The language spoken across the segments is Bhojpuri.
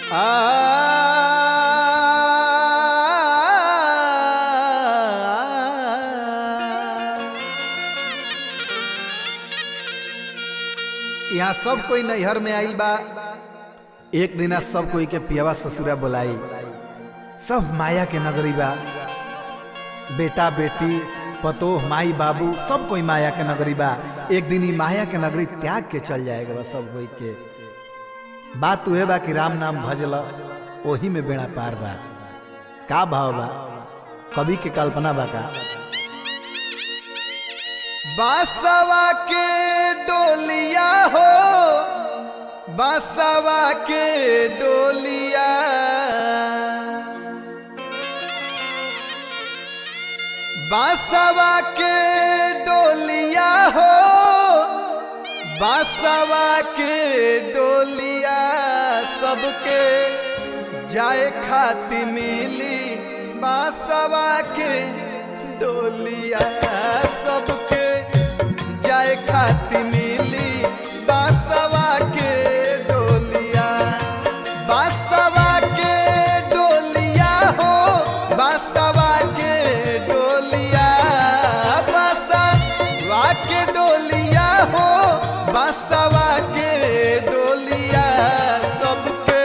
यहाँ सब कोई नैहर में आइल बा। एक दिन सब कोई के पियावा ससुरा बुलाई। सब माया के नगरी बा। बेटा बेटी पतोह माई बाबू सब कोई माया के नगरी बा। एक दिन ही माया के नगरी त्याग के चल जाएगा बा सब कोई के। बात उहे बा कि राम नाम भजल ओही में बेड़ा पार बा। का भाव बा कवि के कल्पना बा का। बासवा के डोलिया हो बासवा के डोलिया बासवा के डोलिया हो बासवा के डोलिया सबके जाए खाती मिली। बासवा के डोलिया सबके जाए खाती मिली। बासवा के डोलिया बासवा के डोलिया हो बासवा के डोलिया बासवा के डोलिया हो बासवा के डोलिया सबके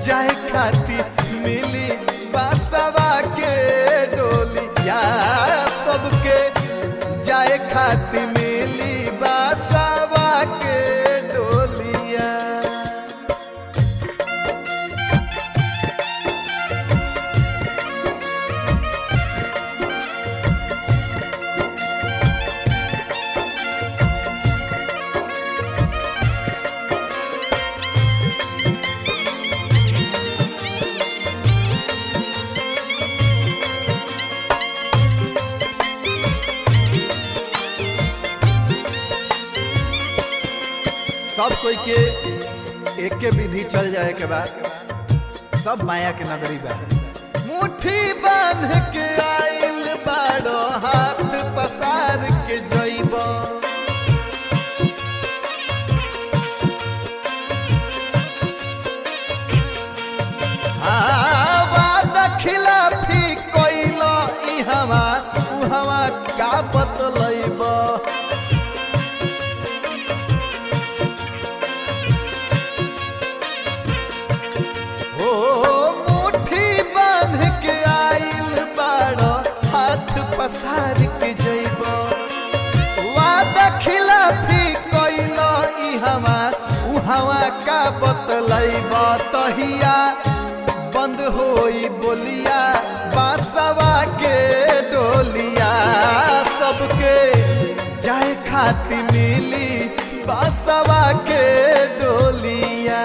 जाए खाती मिली। बासवा के डोलिया सबके जाए खाती मिली। बासवा के डोलिया सब कोई के एक के विधि चल जाए के बाद सब माया के नगरी बा। मुट्ठी बांध के आइल बाड़ो हाथ पसार के जइब। वादा खिलाफी कइल इहवा उहवा का बतलइब। पसार के जइब वादा खिलाफी कइल इहवा उहवा का बतलइब। तहिया बंद होई बोलिया बासवा के डोलिया सबके जाए खाती मिली। बासवा के डोलिया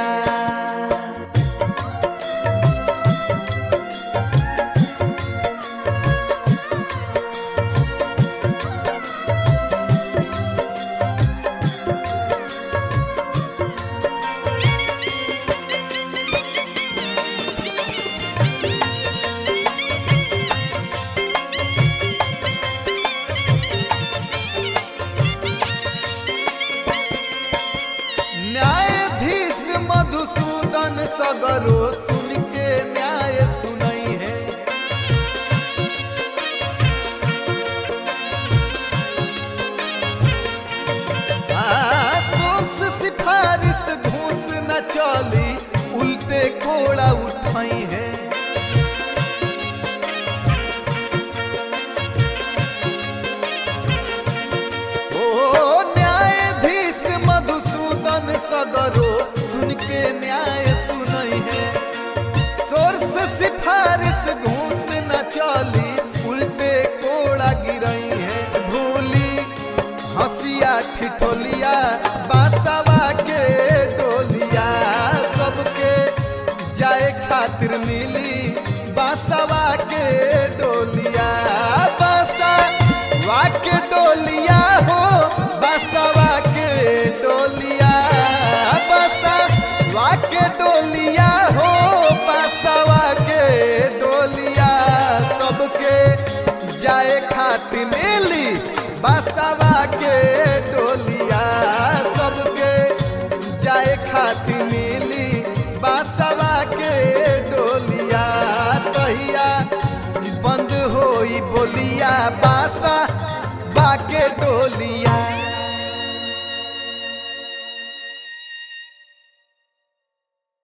सगरो सुन के न्याय सुनई है। सोर्स सिफारिश घूस न चली उल्टे कोड़ा उठाई है। ओ न्यायाधीश मधुसूदन सगरो सुन के न्याय सोर्स सिफारिश घूस न चली उल्टे कोड़ा गिरई है। भूली हंसिया ठिठोलिया बासवा के डोलिया सबके जाए खातिर मिली। बासवा के डोलिया बासवा के डोलिया हो बासवा के डोलिया बासवा के डोलिया हो बासवा के डोलिया सबके जाए खाती मिली। बासवा के डोलिया सबके जाए खाती मिली। बासवा जहिया बंद होई बोलिया बासा बाके डोलिया